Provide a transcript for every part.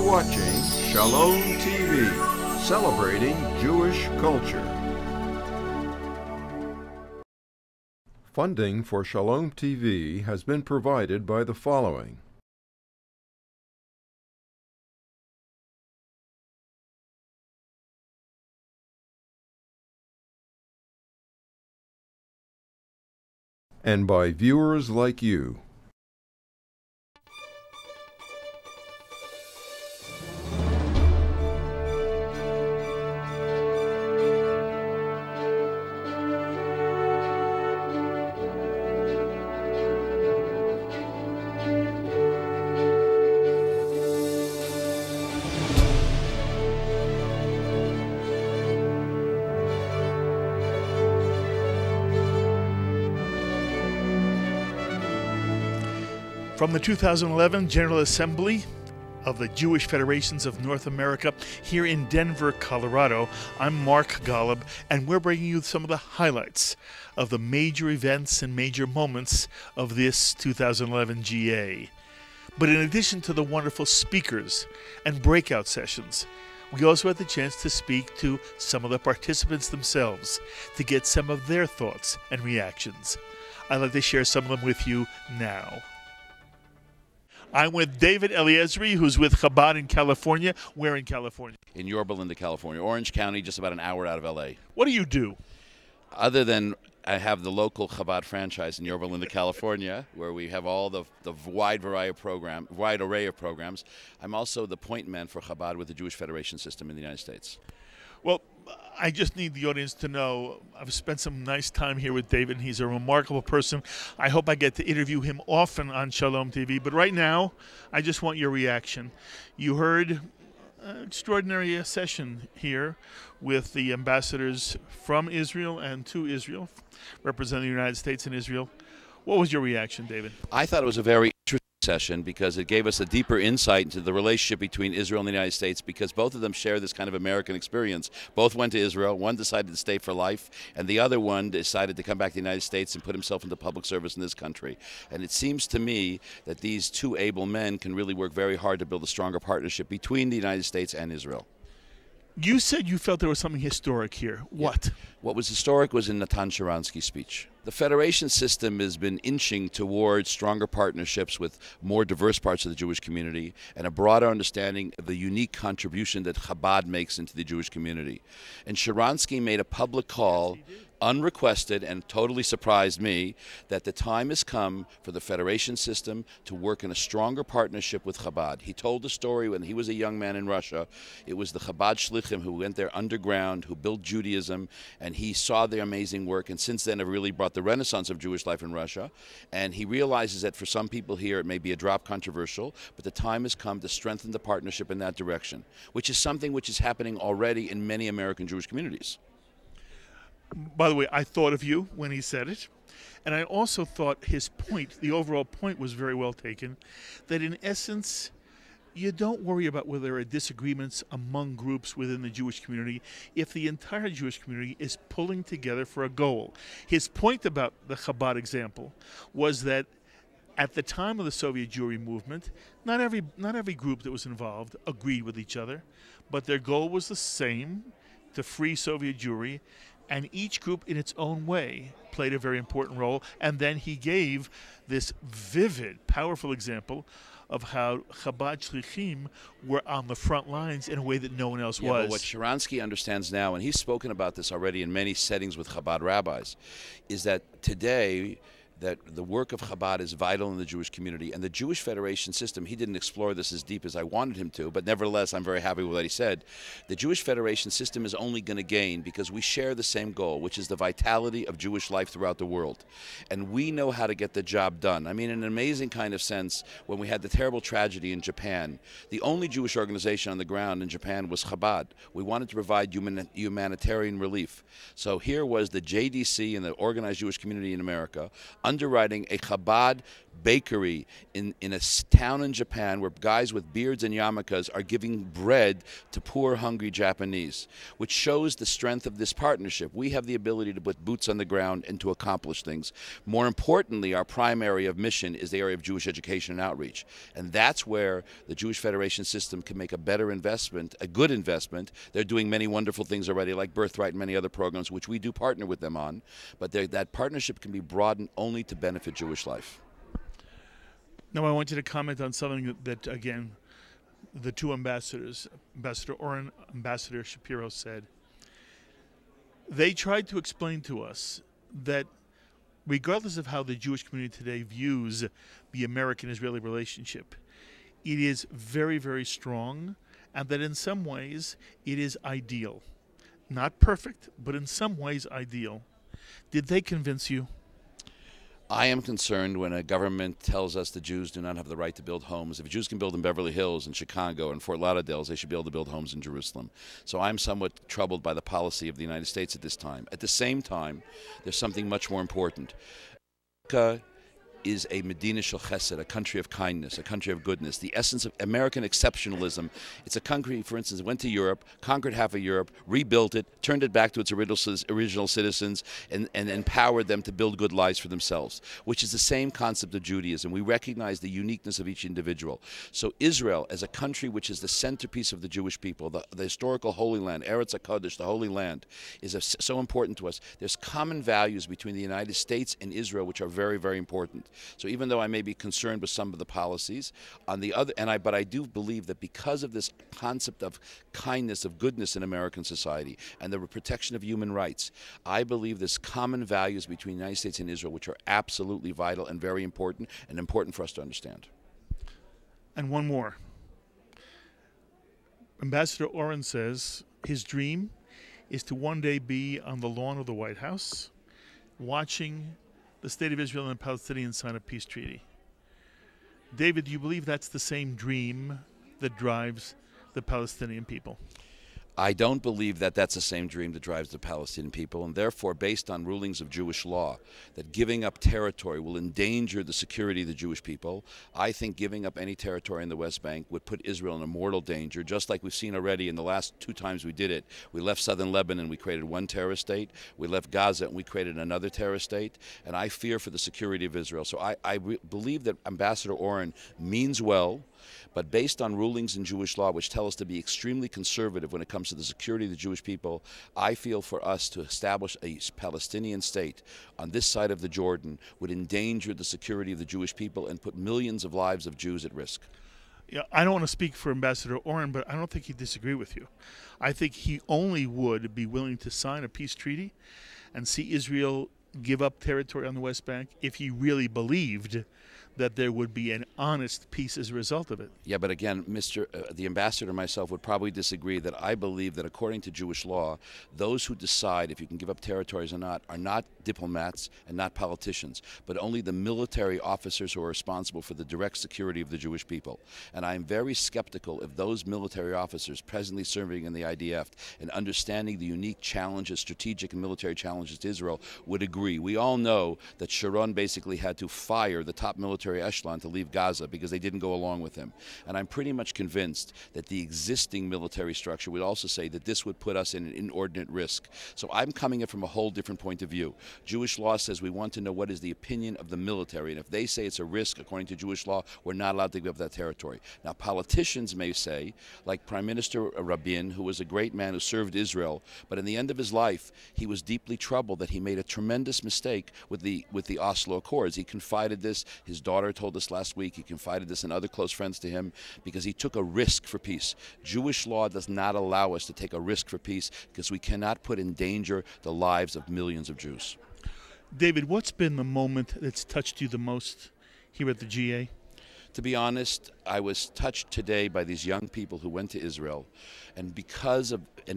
You're watching Shalom TV, celebrating Jewish culture. Funding for Shalom TV has been provided by the following. And by viewers like you. From the 2011 General Assembly of the Jewish Federations of North America here in Denver, Colorado, I'm Mark Golub, and we're bringing you some of the highlights of the major events and major moments of this 2011 GA. But in addition to the wonderful speakers and breakout sessions, we also had the chance to speak to some of the participants themselves to get some of their thoughts and reactions. I'd like to share some of them with you now. I'm with David Eliezrie, who's with Chabad in California. Where in California? In Yorba Linda, California. Orange County, just about an hour out of L.A. What do you do? Other than I have the local Chabad franchise in Yorba Linda, California, where we have all the wide array of programs, I'm also the point man for Chabad with the Jewish Federation system in the United States. Well, I just need the audience to know I've spent some nice time here with David. He's a remarkable person. I hope I get to interview him often on Shalom TV. But right now, I just want your reaction. You heard an extraordinary session here with the ambassadors from Israel and to Israel, representing the United States and Israel. What was your reaction, David? I thought it was a very interesting session because it gave us a deeper insight into the relationship between Israel and the United States, because both of them share this kind of American experience. Both went to Israel. One decided to stay for life, and the other one decided to come back to the United States and put himself into public service in this country. And it seems to me that these two able men can really work very hard to build a stronger partnership between the United States and Israel. You said you felt there was something historic here. What? Yeah. What was historic was in Natan Sharansky's speech. The federation system has been inching towards stronger partnerships with more diverse parts of the Jewish community and a broader understanding of the unique contribution that Chabad makes into the Jewish community. And Sharansky made a public call, unrequested, and totally surprised me, that the time has come for the federation system to work in a stronger partnership with Chabad. He told the story when he was a young man in Russia. It was the Chabad Shlichim who went there underground, who built Judaism, and he saw their amazing work, and since then have really brought the renaissance of Jewish life in Russia. And he realizes that for some people here it may be a drop controversial, but the time has come to strengthen the partnership in that direction, which is something which is happening already in many American Jewish communities. By the way, I thought of you when he said it, and I also thought his point, the overall point, was very well taken, that in essence, you don't worry about whether there are disagreements among groups within the Jewish community if the entire Jewish community is pulling together for a goal. His point about the Chabad example was that at the time of the Soviet Jewry movement, not every group that was involved agreed with each other, but their goal was the same, to free Soviet Jewry, and each group in its own way played a very important role. And then he gave this vivid, powerful example of how Chabad Shlichim were on the front lines in a way that no one else was. But what Sharansky understands now, and he's spoken about this already in many settings with Chabad rabbis, is that today that the work of Chabad is vital in the Jewish community. And the Jewish Federation system, he didn't explore this as deep as I wanted him to, but nevertheless, I'm very happy with what he said. The Jewish Federation system is only going to gain because we share the same goal, which is the vitality of Jewish life throughout the world. And we know how to get the job done. I mean, in an amazing kind of sense, when we had the terrible tragedy in Japan, the only Jewish organization on the ground in Japan was Chabad. We wanted to provide humanitarian relief. So here was the JDC and the organized Jewish community in America underwriting a Chabad bakery in a town in Japan where guys with beards and yarmulkes are giving bread to poor, hungry Japanese, which shows the strength of this partnership. We have the ability to put boots on the ground and to accomplish things. More importantly, our prime area of mission is the area of Jewish education and outreach. And that's where the Jewish Federation system can make a better investment, a good investment. They're doing many wonderful things already, like Birthright and many other programs, which we do partner with them on. But that partnership can be broadened only to benefit Jewish life. Now I want you to comment on something that again, the two ambassadors, Ambassador Oren, Ambassador Shapiro, said. They tried to explain to us that regardless of how the Jewish community today views the American-Israeli relationship, it is very, very strong, and that in some ways it is ideal. Not perfect, but in some ways ideal. Did they convince you? I am concerned when a government tells us the Jews do not have the right to build homes. If Jews can build in Beverly Hills and Chicago and Fort Lauderdale, they should be able to build homes in Jerusalem. So I'm somewhat troubled by the policy of the United States at this time. At the same time, there's something much more important. America is a Medina shel Chesed, a country of kindness, a country of goodness. The essence of American exceptionalism. It's a country, for instance, went to Europe, conquered half of Europe, rebuilt it, turned it back to its original citizens, and empowered them to build good lives for themselves, which is the same concept of Judaism. We recognize the uniqueness of each individual. So Israel, as a country which is the centerpiece of the Jewish people, the historical Holy Land, Eretz HaKodesh, the Holy Land, is so important to us. There's common values between the United States and Israel which are very, very important. So even though I may be concerned with some of the policies, on the other, but I do believe that because of this concept of kindness, of goodness in American society, and the protection of human rights, I believe there's common values between the United States and Israel which are absolutely vital and very important, and important for us to understand. And one more. Ambassador Oren says his dream is to one day be on the lawn of the White House watching the State of Israel and the Palestinians sign a peace treaty. David, do you believe that's the same dream that drives the Palestinian people? I don't believe that that's the same dream that drives the Palestinian people, and therefore, based on rulings of Jewish law, that giving up territory will endanger the security of the Jewish people, I think giving up any territory in the West Bank would put Israel in a mortal danger, just like we've seen already in the last 2 times we did it. We left southern Lebanon, we created one terrorist state. We left Gaza, and we created another terrorist state. And I fear for the security of Israel. So I believe that Ambassador Oren means well, but based on rulings in Jewish law which tell us to be extremely conservative when it comes to the security of the Jewish people, I feel for us to establish a Palestinian state on this side of the Jordan would endanger the security of the Jewish people and put millions of lives of Jews at risk. Yeah, I don't want to speak for Ambassador Oren, but I don't think he'd disagree with you. I think he only would be willing to sign a peace treaty and see Israel give up territory on the West Bank if he really believed that there would be an honest peace as a result of it. Yeah, but again, the ambassador and myself would probably disagree that I believe that according to Jewish law, those who decide if you can give up territories or not are not diplomats and not politicians, but only the military officers who are responsible for the direct security of the Jewish people. And I'm very skeptical if those military officers presently serving in the IDF and understanding the unique challenges, strategic and military challenges to Israel would agree. We all know that Sharon basically had to fire the top military echelon to leave Gaza because they didn't go along with him. And I'm pretty much convinced that the existing military structure would also say that this would put us in an inordinate risk. So I'm coming in from a whole different point of view. Jewish law says we want to know what is the opinion of the military, and if they say it's a risk according to Jewish law, we're not allowed to give up that territory. Now, politicians may say, like Prime Minister Rabin, who was a great man who served Israel, but in the end of his life, he was deeply troubled that he made a tremendous mistake with the Oslo Accords. He confided this, his daughter told us last week, he confided this in other close friends to him, because he took a risk for peace. Jewish law does not allow us to take a risk for peace because we cannot put in danger the lives of millions of Jews. David, what's been the moment that's touched you the most here at the GA? To be honest, I was touched today by these young people who went to Israel, and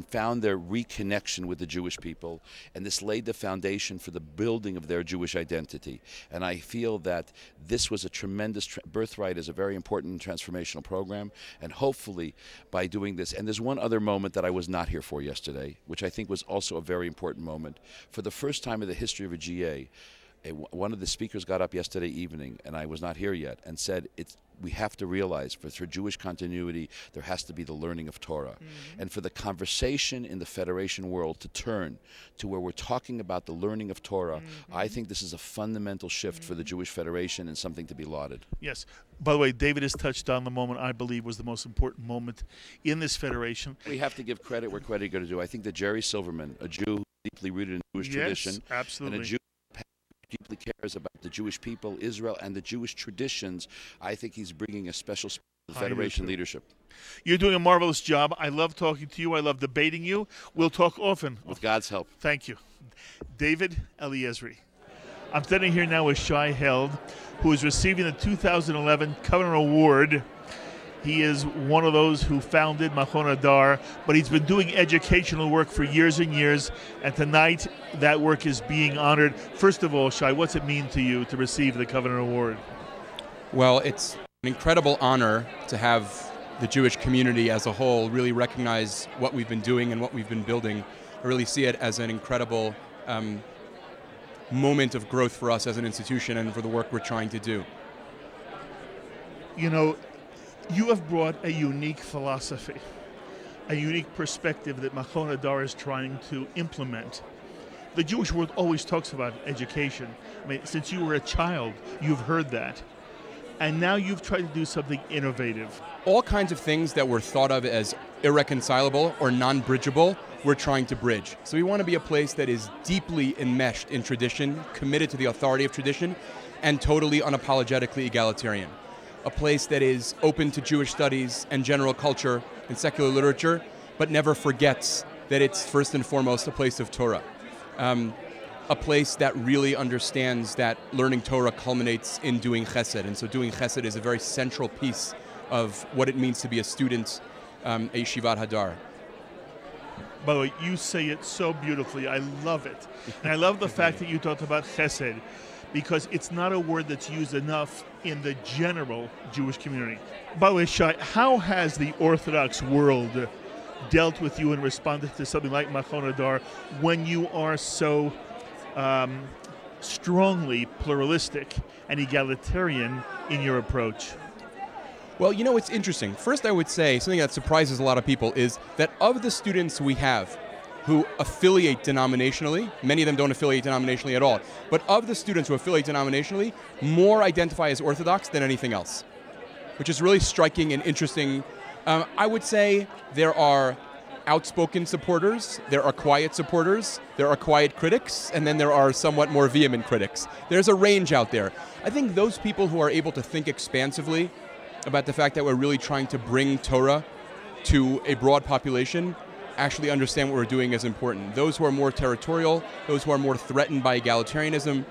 found their reconnection with the Jewish people, and this laid the foundation for the building of their Jewish identity. And I feel that this was a tremendous Birthright is a very important transformational program, and hopefully by doing this, and there's one other moment that I was not here for yesterday, which I think was also a very important moment. For the first time in the history of a GA, one of the speakers got up yesterday evening, and I was not here yet, and said we have to realize for Jewish continuity there has to be the learning of Torah. And for the conversation in the Federation world to turn to where we're talking about the learning of Torah, I think this is a fundamental shift for the Jewish Federation and something to be lauded. Yes. By the way, David has touched on the moment I believe was the most important moment in this Federation. We have to give credit where credit is going to do. I think that Jerry Silverman, a Jew deeply rooted in Jewish tradition, absolutely. and a Jew deeply cares about the Jewish people, Israel, and the Jewish traditions, I think he's bringing a special spirit to the Federation leadership. You're doing a marvelous job. I love talking to you. I love debating you. We'll talk often. With God's help. Thank you. David Eliezrie. I'm standing here now with Shai Held, who is receiving the 2011 Covenant Award. He is one of those who founded Machon Hadar, but he's been doing educational work for years and years, and tonight that work is being honored. First of all, Shai, what's it mean to you to receive the Covenant Award? Well, it's an incredible honor to have the Jewish community as a whole really recognize what we've been doing and what we've been building. I really see it as an incredible moment of growth for us as an institution and for the work we're trying to do. You know, you have brought a unique philosophy, a unique perspective that Machon Hadar is trying to implement. The Jewish world always talks about education. I mean, since you were a child, you've heard that. And now you've tried to do something innovative. All kinds of things that were thought of as irreconcilable or non-bridgeable, we're trying to bridge. So we want to be a place that is deeply enmeshed in tradition, committed to the authority of tradition, and totally unapologetically egalitarian. A place that is open to Jewish studies and general culture and secular literature, but never forgets that it's first and foremost a place of Torah. A place that really understands that learning Torah culminates in doing chesed. And so doing chesed is a very central piece of what it means to be a student, a Yeshivat Hadar. By the way, you say it so beautifully. I love it. And I love the fact that you talked about chesed, because it's not a word that's used enough in the general Jewish community. By the way, Shai, how has the Orthodox world dealt with you and responded to something like Machon Hadar when you are so strongly pluralistic and egalitarian in your approach? Well, you know, it's interesting. First, I would say something that surprises a lot of people is that of the students we have who affiliate denominationally, many of them don't affiliate denominationally at all, but of the students who affiliate denominationally, more identify as Orthodox than anything else, which is really striking and interesting. I would say there are outspoken supporters, there are quiet supporters, there are quiet critics, and then there are somewhat more vehement critics. There's a range out there. I think those people who are able to think expansively about the fact that we're really trying to bring Torah to a broad population actually understand what we're doing is important. Those who are more territorial, those who are more threatened by egalitarianism,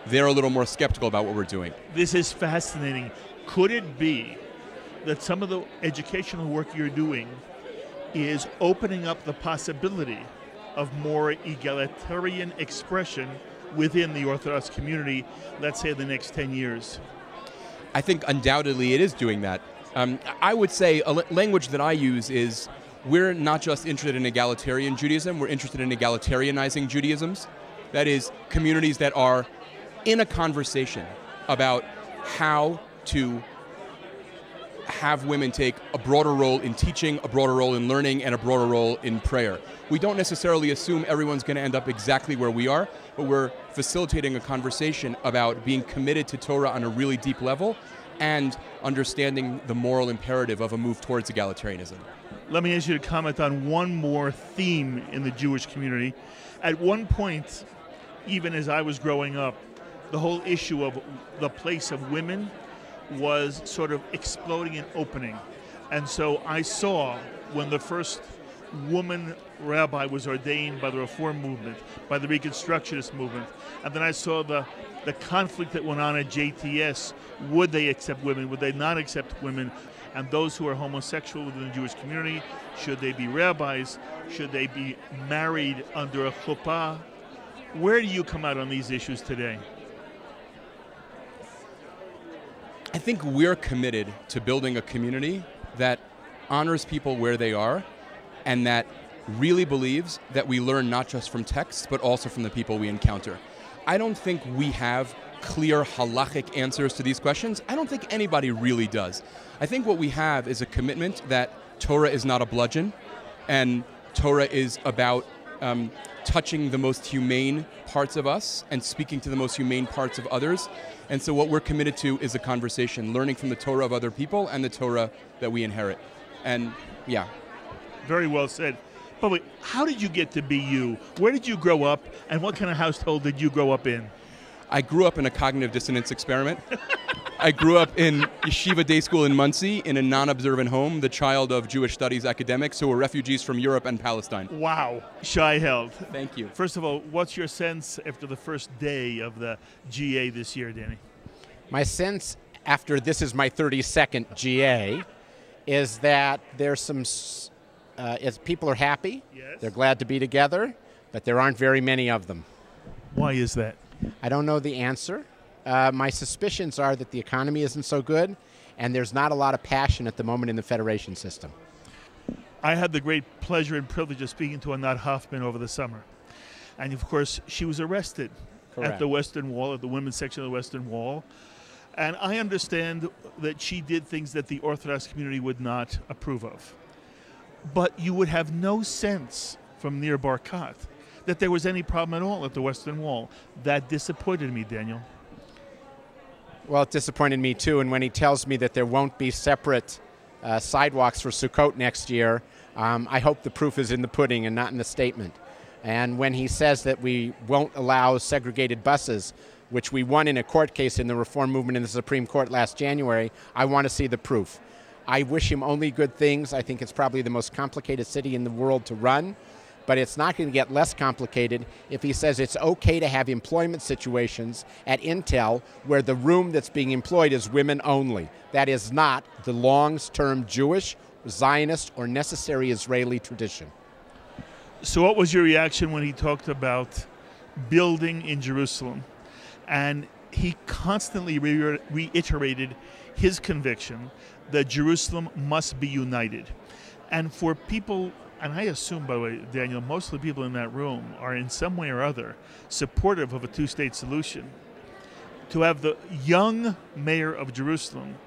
they're a little more skeptical about what we're doing. This is fascinating. Could it be that some of the educational work you're doing is opening up the possibility of more egalitarian expression within the Orthodox community, let's say, the next 10 years? I think undoubtedly it is doing that. I would say a language that I use is we're not just interested in egalitarian Judaism, we're interested in egalitarianizing Judaisms. That is, communities that are in a conversation about how to have women take a broader role in teaching, a broader role in learning, and a broader role in prayer. We don't necessarily assume everyone's going to end up exactly where we are, but we're facilitating a conversation about being committed to Torah on a really deep level and understanding the moral imperative of a move towards egalitarianism. Let me ask you to comment on one more theme in the Jewish community. At one point, even as I was growing up, the whole issue of the place of women was sort of exploding and opening. And so I saw when the first woman rabbi was ordained by the Reform movement, by the Reconstructionist movement, and then I saw the conflict that went on at JTS. Would they accept women? Would they not accept women? And those who are homosexual within the Jewish community, should they be rabbis? Should they be married under a chuppah? Where do you come out on these issues today? I think we're committed to building a community that honors people where they are and that really believes that we learn not just from texts, but also from the people we encounter. I don't think we have clear halachic answers to these questions. I don't think anybody really does. I think what we have is a commitment that Torah is not a bludgeon, and Torah is about touching the most humane parts of us and speaking to the most humane parts of others. And so what we're committed to is a conversation, learning from the Torah of other people and the Torah that we inherit. And yeah. Very well said. But wait, how did you get to be you? Where did you grow up, and what kind of household did you grow up in? I grew up in a cognitive dissonance experiment. I grew up in Yeshiva Day School in Muncie in a non-observant home, the child of Jewish studies academics who were refugees from Europe and Palestine. Wow. Shai Held. Thank you. First of all, what's your sense after the first day of the GA this year, Danny? My sense after this is my 32nd GA is that there's some, people are happy, yes. They're glad to be together, but there aren't very many of them. Why is that? I don't know the answer. My suspicions are that the economy isn't so good, and there's not a lot of passion at the moment in the federation system. I had the great pleasure and privilege of speaking to Anat Hoffman over the summer. And of course, she was arrested at the Western Wall, at the women's section of the Western Wall. And I understand that she did things that the Orthodox community would not approve of. But you would have no sense from Nir Barkat that there was any problem at all at the Western Wall. That disappointed me, Daniel. Well, it disappointed me too, and when he tells me that there won't be separate sidewalks for Sukkot next year, I hope the proof is in the pudding and not in the statement. And when he says that we won't allow segregated buses, which we won in a court case in the reform movement in the Supreme Court last January, I want to see the proof. I wish him only good things. I think it's probably the most complicated city in the world to run. But it's not going to get less complicated if he says it's okay to have employment situations at Intel where the room that's being employed is women only. That is not the long-term Jewish, Zionist, or necessary Israeli tradition. So what was your reaction when he talked about building in Jerusalem? And he constantly reiterated his conviction that Jerusalem must be united. And for people, and I assume, by the way, Daniel, most of the people in that room are in some way or other supportive of a two-state solution. To have the young mayor of Jerusalem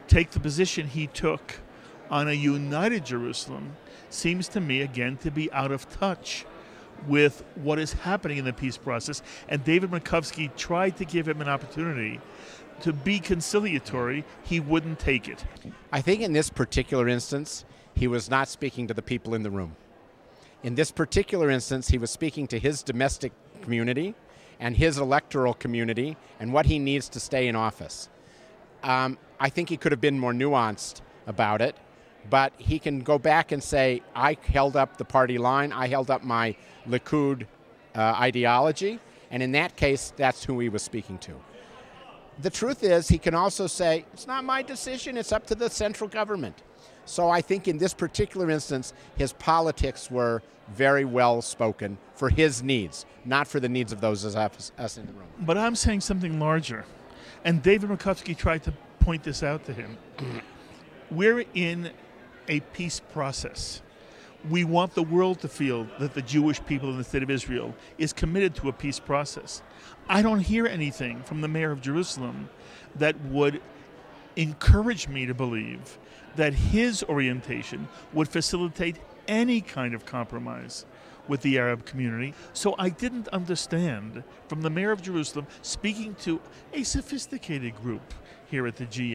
take the position he took on a united Jerusalem seems to me, again, to be out of touch with what is happening in the peace process. And David Makovsky tried to give him an opportunity to be conciliatory. He wouldn't take it. I think in this particular instance, he was not speaking to the people in the room. In this particular instance, he was speaking to his domestic community and his electoral community and what he needs to stay in office. I think he could have been more nuanced about it, but he can go back and say, I held up the party line, I held up my Likud ideology, and in that case, that's who he was speaking to. The truth is, he can also say, it's not my decision, it's up to the central government. So I think in this particular instance, his politics were very well spoken for his needs, not for the needs of those as us in the room. But I'm saying something larger. And David Makovsky tried to point this out to him. We're in a peace process. We want the world to feel that the Jewish people in the state of Israel is committed to a peace process. I don't hear anything from the mayor of Jerusalem that would encourage me to believe that his orientation would facilitate any kind of compromise with the Arab community. So I didn't understand from the mayor of Jerusalem speaking to a sophisticated group here at the GA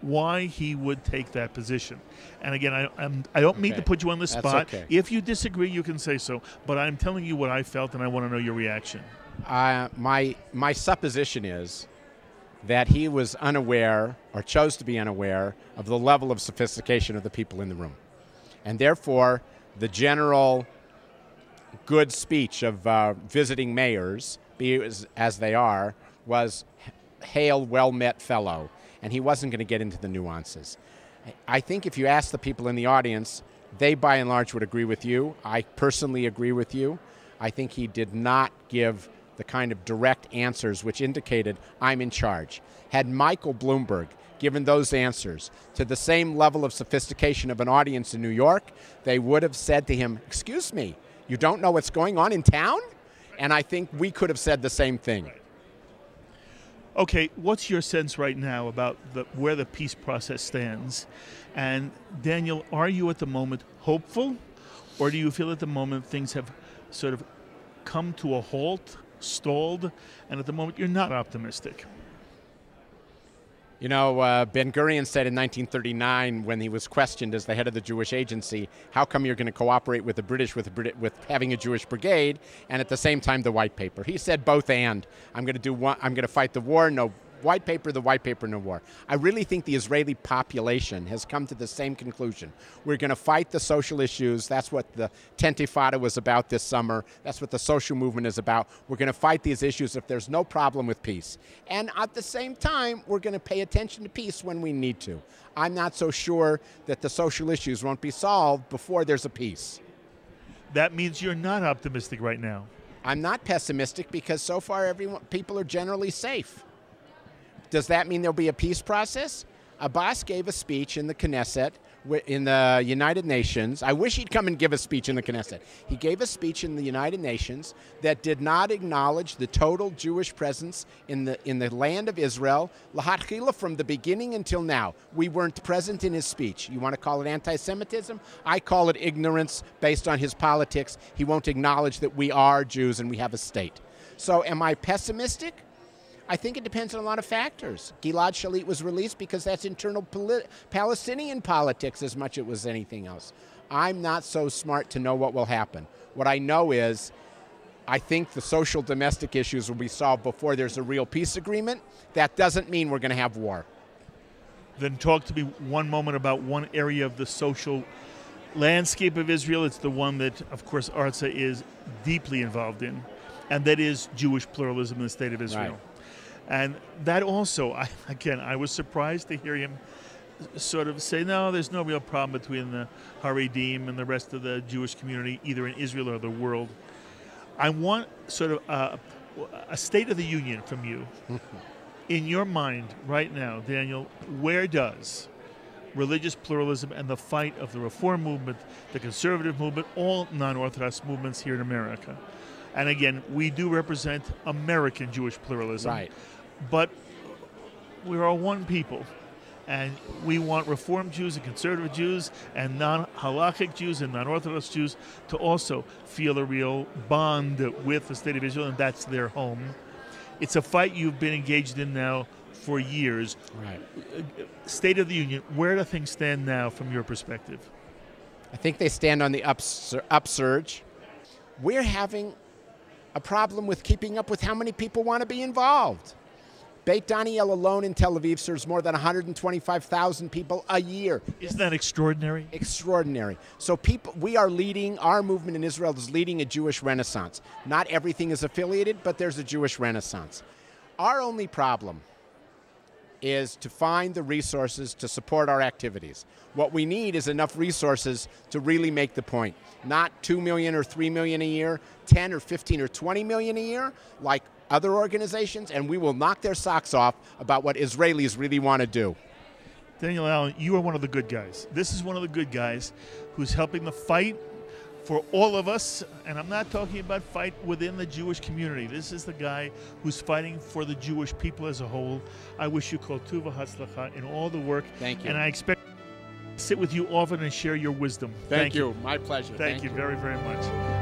why he would take that position. And again, I don't mean to put you on the spot. Okay. If you disagree, you can say so. But I'm telling you what I felt, and I want to know your reaction. My supposition is that he was unaware or chose to be unaware of the level of sophistication of the people in the room. And therefore, the general good speech of visiting mayors, be as they are, was hail, well-met fellow. And he wasn't going to get into the nuances. I think if you ask the people in the audience, they by and large would agree with you. I personally agree with you. I think he did not give the kind of direct answers which indicated, I'm in charge. Had Michael Bloomberg given those answers to the same level of sophistication of an audience in New York, they would have said to him, excuse me, you don't know what's going on in town? And I think we could have said the same thing. Okay, what's your sense right now about where the peace process stands? And Daniel, are you at the moment hopeful, or do you feel at the moment things have sort of come to a halt, stalled, and at the moment you're not optimistic? You know, Ben-Gurion said in 1939 when he was questioned as the head of the Jewish agency, how come you're going to cooperate with the British with having a Jewish brigade and at the same time the white paper? He said both and. I'm going to fight the war, no white paper, no war. I really think the Israeli population has come to the same conclusion. We're going to fight the social issues. That's what the Tentifada was about this summer. That's what the social movement is about. We're going to fight these issues if there's no problem with peace. And at the same time, we're going to pay attention to peace when we need to. I'm not so sure that the social issues won't be solved before there's a peace. That means you're not optimistic right now. I'm not pessimistic because so far people are generally safe. Does that mean there'll be a peace process? Abbas gave a speech in the Knesset, in the United Nations. I wish he'd come and give a speech in the Knesset. He gave a speech in the United Nations that did not acknowledge the total Jewish presence in the land of Israel, l'hatchila, from the beginning until now. We weren't present in his speech. You want to call it anti-Semitism? I call it ignorance based on his politics. He won't acknowledge that we are Jews and we have a state. So am I pessimistic? I think it depends on a lot of factors. Gilad Shalit was released because that's internal Palestinian politics as much as it was anything else. I'm not so smart to know what will happen. What I know is I think the social domestic issues will be solved before there's a real peace agreement. That doesn't mean we're going to have war. Then talk to me one moment about one area of the social landscape of Israel. It's the one that, of course, ARZA is deeply involved in, and that is Jewish pluralism in the state of Israel. Right. And that also, I was surprised to hear him sort of say, no, there's no real problem between the Haredim and the rest of the Jewish community, either in Israel or the world. I want sort of a state of the union from you. In your mind right now, Daniel, where does religious pluralism and the fight of the Reform movement, the conservative movement, all non-Orthodox movements here in America, and again, we do represent American Jewish pluralism. Right. But we are one people, and we want Reform Jews and conservative Jews and non-halachic Jews and non-Orthodox Jews to also feel a real bond with the state of Israel, and that's their home. It's a fight you've been engaged in now for years. Right. State of the Union, where do things stand now from your perspective? I think they stand on the upsurge. We're having a problem with keeping up with how many people want to be involved. Beit Daniel alone in Tel Aviv serves more than 125,000 people a year. Isn't that extraordinary? Extraordinary. So we are leading, our movement in Israel is leading a Jewish renaissance. Not everything is affiliated, but there's a Jewish renaissance. Our only problem is to find the resources to support our activities. What we need is enough resources to really make the point. Not 2 million or 3 million a year, 10 or 15 or 20 million a year, like other organizations, and we will knock their socks off about what Israelis really want to do. Daniel Allen, you are one of the good guys. This is one of the good guys who's helping the fight for all of us, and I'm not talking about fight within the Jewish community. This is the guy who's fighting for the Jewish people as a whole. I wish you kol tuva hatzlacha in all the work. Thank you. And I expect to sit with you often and share your wisdom. Thank you. My pleasure. Thank you very, very much.